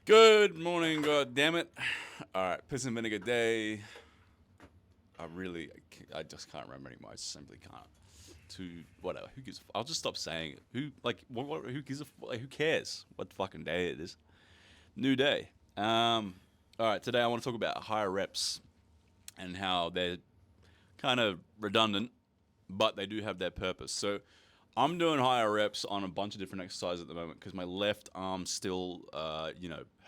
Good morning, god damn it. Alright, piss and vinegar day. I just can't remember anymore. I simply can't. To whatever, who gives I'll just stop saying it. Who gives who cares what fucking day it is? New day. Alright, today I want to talk about higher reps and how they're kind of redundant, but they do have their purpose. So I'm doing higher reps on a bunch of different exercises at the moment because my left arm still,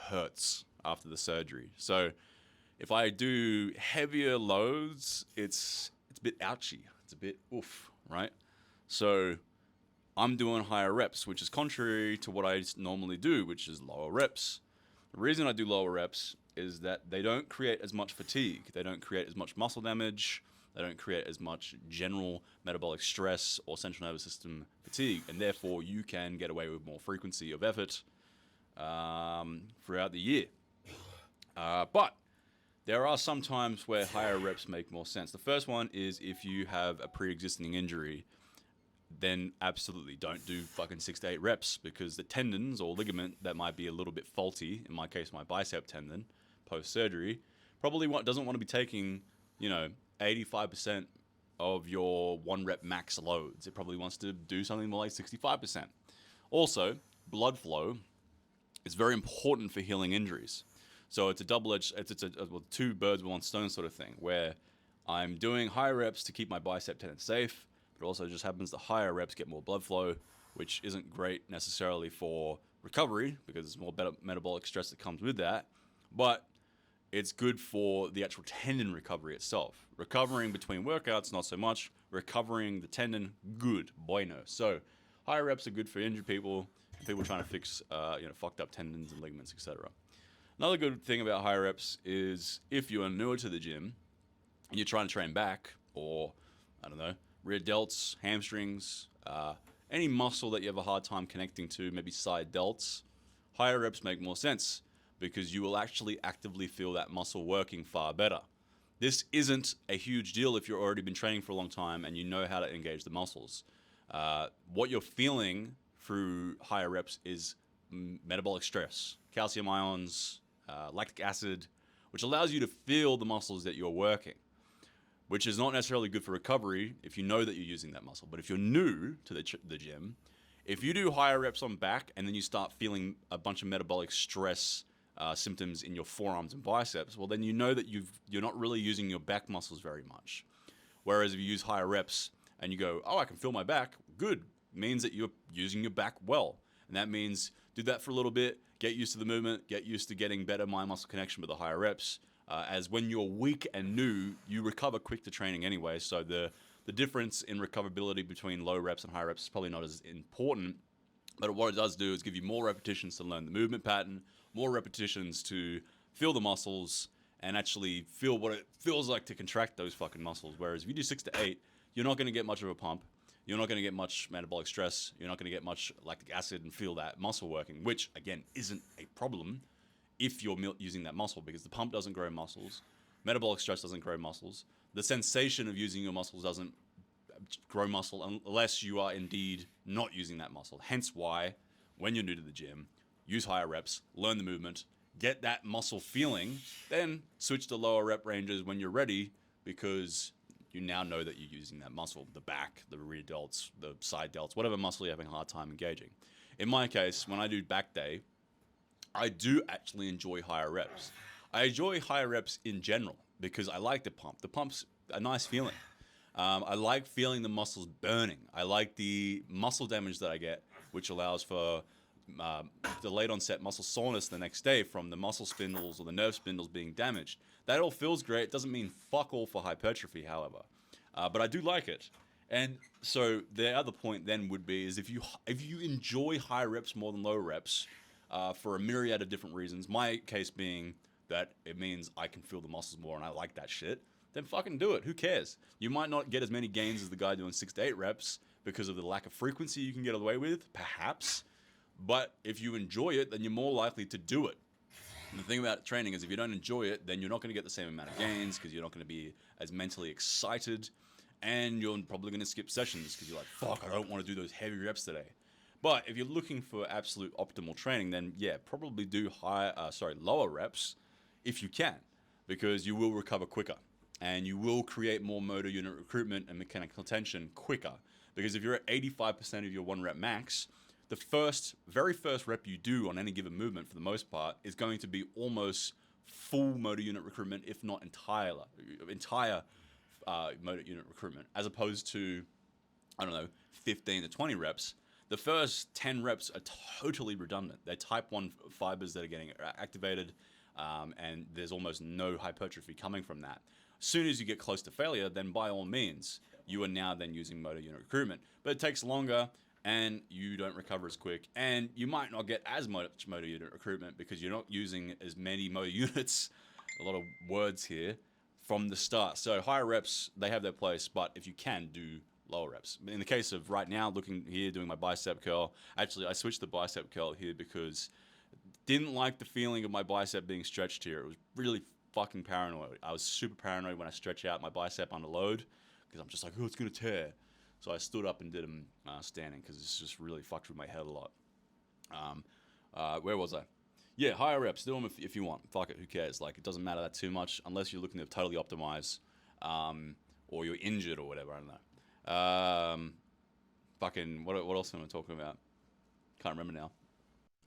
hurts after the surgery. So if I do heavier loads, it's a bit ouchy. It's a bit oof, right? So I'm doing higher reps, which is contrary to what I normally do, which is lower reps. The reason I do lower reps is that they don't create as much fatigue. They don't create as much muscle damage. They don't create as much general metabolic stress or central nervous system fatigue, and therefore you can get away with more frequency of effort throughout the year. But there are some times where higher reps make more sense. The first one is if you have a pre-existing injury, then absolutely don't do fucking 6 to 8 reps because the tendons or ligament that might be a little bit faulty, in my case my bicep tendon, post-surgery, probably doesn't want to be taking, 85% of your 1 rep max loads. It probably wants to do something more like 65%. Also, blood flow is very important for healing injuries. So it's a double-edged, two birds with one stone sort of thing, where I'm doing higher reps to keep my bicep tendon safe, but also just happens the higher reps get more blood flow, which isn't great necessarily for recovery because there's more metabolic stress that comes with that, but it's good for the actual tendon recovery itself. Recovering between workouts, not so much. Recovering the tendon, good, bueno. So higher reps are good for injured people, people trying to fix, fucked up tendons and ligaments, etc. Another good thing about higher reps is if you are newer to the gym and you're trying to train back, or I don't know, rear delts, hamstrings, any muscle that you have a hard time connecting to, maybe side delts, higher reps make more sense because you will actually actively feel that muscle working far better. This isn't a huge deal if you've already been training for a long time and you know how to engage the muscles. What you're feeling through higher reps is metabolic stress, calcium ions, lactic acid, which allows you to feel the muscles that you're working, which is not necessarily good for recovery if you know that you're using that muscle. But if you're new to the gym, if you do higher reps on back and then you start feeling a bunch of metabolic stress symptoms in your forearms and biceps, well, then you know that you're not really using your back muscles very much. Whereas if you use higher reps and you go, oh, I can feel my back, good, means that you're using your back well. And that means do that for a little bit, get used to the movement, get used to getting better mind-muscle connection with the higher reps. As when you're weak and new, you recover quick to training anyway. So the difference in recoverability between low reps and high reps is probably not as important. But what it does do is give you more repetitions to learn the movement pattern, more repetitions to feel the muscles, and actually feel what it feels like to contract those fucking muscles. Whereas if you do 6 to 8, you're not going to get much of a pump. You're not going to get much metabolic stress. You're not going to get much lactic acid and feel that muscle working, which, again, isn't a problem if you're using that muscle, because the pump doesn't grow muscles, metabolic stress doesn't grow muscles, the sensation of using your muscles doesn't grow muscle unless you are indeed not using that muscle. Hence why, when you're new to the gym, use higher reps, learn the movement, get that muscle feeling, then switch to lower rep ranges when you're ready, because you now know that you're using that muscle, the back, the rear delts, the side delts, whatever muscle you're having a hard time engaging. In my case, when I do back day, I do actually enjoy higher reps. I enjoy higher reps in general because I like the pump. The pump's a nice feeling. I like feeling the muscles burning. I like the muscle damage that I get, which allows for delayed onset muscle soreness the next day from the muscle spindles or the nerve spindles being damaged. That all feels great. It doesn't mean fuck all for hypertrophy, however. But I do like it. And so the other point then would be is if you enjoy high reps more than low reps, for a myriad of different reasons, my case being that it means I can feel the muscles more and I like that shit, then fucking do it. Who cares? You might not get as many gains as the guy doing 6 to 8 reps because of the lack of frequency you can get away with, perhaps. But if you enjoy it, then you're more likely to do it. And the thing about training is if you don't enjoy it, then you're not going to get the same amount of gains because you're not going to be as mentally excited, and you're probably going to skip sessions because you're like, fuck, I don't want to do those heavy reps today. But if you're looking for absolute optimal training, then yeah, probably do lower reps if you can, because you will recover quicker and you will create more motor unit recruitment and mechanical tension quicker. Because if you're at 85% of your 1 rep max, the very first rep you do on any given movement, for the most part, is going to be almost full motor unit recruitment, if not entire motor unit recruitment, as opposed to, I don't know, 15 to 20 reps. The first 10 reps are totally redundant. They're type 1 fibers that are getting activated, and there's almost no hypertrophy coming from that. As soon as you get close to failure, then by all means, you are now then using motor unit recruitment. But it takes longer, and you don't recover as quick, and you might not get as much motor unit recruitment because you're not using as many motor units, a lot of words here, from the start. So higher reps, they have their place, but if you can, do lower reps. In the case of right now, looking here, doing my bicep curl, actually I switched the bicep curl here because didn't like the feeling of my bicep being stretched here. It was really fucking paranoid. I was super paranoid when I stretch out my bicep under load because I'm just like, oh, it's gonna tear. So I stood up and did them standing because it's just really fucked with my head a lot. Where was I? Yeah, higher reps. Do them if you want. Fuck it, who cares? Like, it doesn't matter that too much unless you're looking to totally optimize, or you're injured or whatever. I don't know. Fucking what else am I talking about? Can't remember now.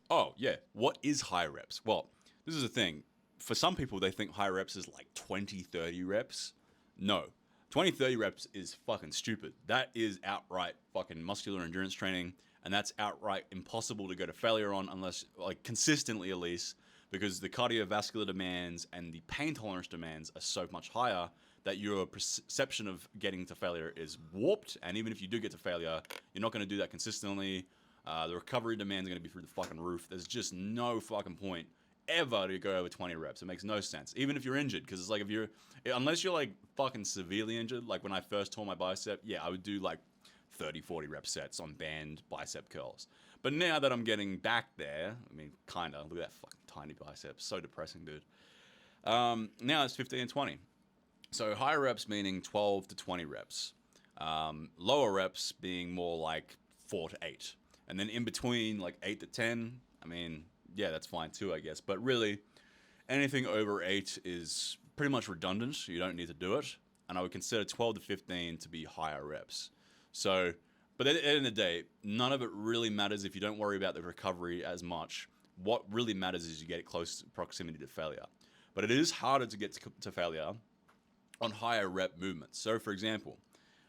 Oh yeah, what is high reps? Well, this is the thing. For some people, they think high reps is like 20, 30 reps. No, 20, 30 reps is fucking stupid. That is outright fucking muscular endurance training, and that's outright impossible to go to failure on unless, like, consistently at least, because the cardiovascular demands and the pain tolerance demands are so much higher that your perception of getting to failure is warped, and even if you do get to failure, you're not going to do that consistently. The recovery demands are going to be through the fucking roof. There's just no fucking point ever to go over 20 reps. It makes no sense, even if you're injured, because it's like, unless you're like fucking severely injured, like when I first tore my bicep, yeah, I would do like 30, 40 rep sets on band bicep curls. But now that I'm getting back there, I mean, kinda, look at that fucking tiny bicep, so depressing, dude. Now it's 15 and 20. So higher reps meaning 12 to 20 reps. Lower reps being more like 4 to 8. And then in between, like 8 to 10, I mean, yeah, that's fine too, I guess. But really, anything over 8 is pretty much redundant. You don't need to do it. And I would consider 12 to 15 to be higher reps. So, but at the end of the day, none of it really matters if you don't worry about the recovery as much. What really matters is you get close proximity to failure. But it is harder to get to failure on higher rep movements. So for example,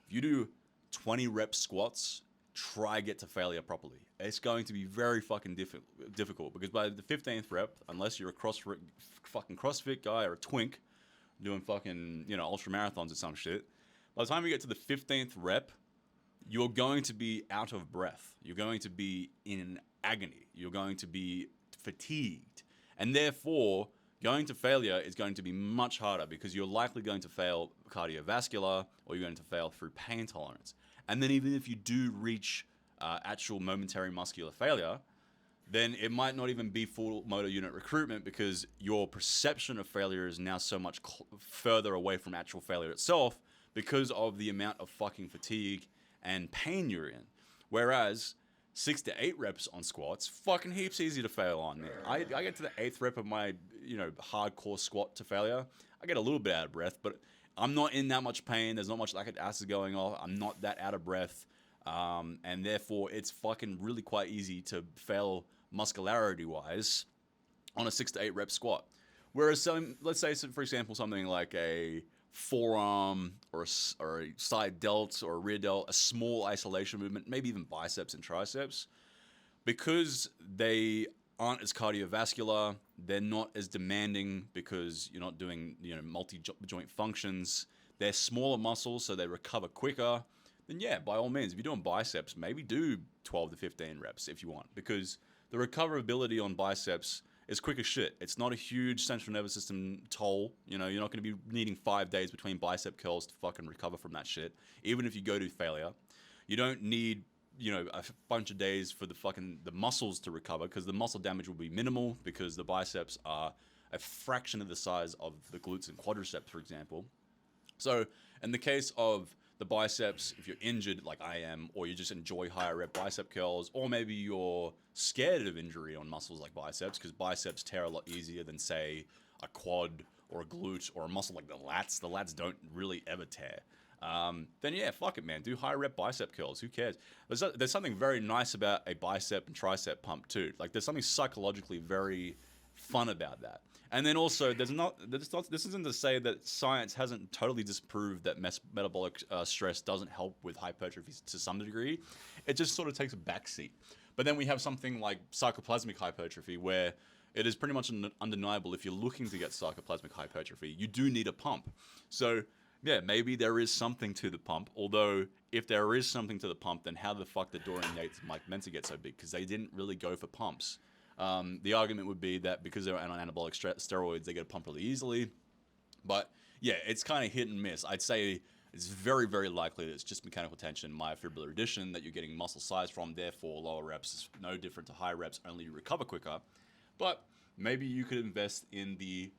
if you do 20 rep squats, try get to failure properly. It's going to be very fucking difficult because by the 15th rep, unless you're a fucking CrossFit guy or a twink doing fucking, ultra marathons or some shit, by the time you get to the 15th rep, you're going to be out of breath. You're going to be in agony. You're going to be fatigued. And therefore, going to failure is going to be much harder because you're likely going to fail cardiovascular or you're going to fail through pain tolerance. And then even if you do reach actual momentary muscular failure, then it might not even be full motor unit recruitment because your perception of failure is now so much further away from actual failure itself because of the amount of fucking fatigue and pain you're in. Whereas 6 to 8 reps on squats, fucking heaps easy to fail on, man. I get to the 8th rep of my, hardcore squat to failure. I get a little bit out of breath, but I'm not in that much pain. There's not much lactic acid going off. I'm not that out of breath. And therefore, it's fucking really quite easy to fail muscularity-wise on a 6 to 8 rep squat. Whereas, let's say, for example, something like a forearm or a side delt or a rear delt, a small isolation movement, maybe even biceps and triceps, because they aren't as cardiovascular, they're not as demanding because you're not doing multi-joint functions, they're smaller muscles so they recover quicker, then yeah, by all means, if you're doing biceps, maybe do 12 to 15 reps if you want, because the recoverability on biceps is quick as shit. It's not a huge central nervous system toll. You're not going to be needing 5 days between bicep curls to fucking recover from that shit, even if you go to failure. You don't need a bunch of days for the muscles to recover because the muscle damage will be minimal because the biceps are a fraction of the size of the glutes and quadriceps, for example. So in the case of the biceps, if you're injured like I am, or you just enjoy higher rep bicep curls, or maybe you're scared of injury on muscles like biceps, because biceps tear a lot easier than, say, a quad or a glute or a muscle like the lats. The lats don't really ever tear. Then yeah, fuck it, man. Do high rep bicep curls. Who cares? There's something very nice about a bicep and tricep pump too. Like there's something psychologically very fun about that. And then also, this isn't to say that science hasn't totally disproved that metabolic stress doesn't help with hypertrophy to some degree. It just sort of takes a backseat. But then we have something like sarcoplasmic hypertrophy, where it is pretty much undeniable, if you're looking to get sarcoplasmic hypertrophy, you do need a pump. So yeah, maybe there is something to the pump. Although, if there is something to the pump, then how the fuck did Dorian Yates and Mike Mentzer get so big? Because they didn't really go for pumps. The argument would be that because they're on anabolic steroids, they get a pump really easily. But yeah, it's kind of hit and miss. I'd say it's very, very likely that it's just mechanical tension, myofibrillar addition, that you're getting muscle size from. Therefore, lower reps is no different to high reps, only you recover quicker. But maybe you could invest in the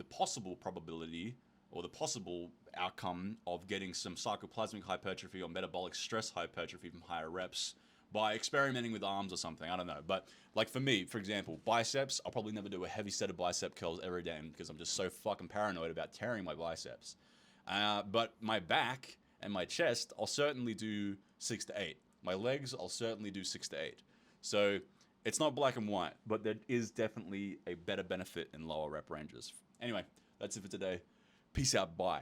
possible probability or the possible outcome of getting some sarcoplasmic hypertrophy or metabolic stress hypertrophy from higher reps by experimenting with arms or something. I don't know. But like for me, for example, biceps, I'll probably never do a heavy set of bicep curls every day because I'm just so fucking paranoid about tearing my biceps. But my back and my chest, I'll certainly do 6 to 8. My legs, I'll certainly do 6 to 8. So it's not black and white, but there is definitely a better benefit in lower rep ranges. Anyway, that's it for today. Peace out. Bye.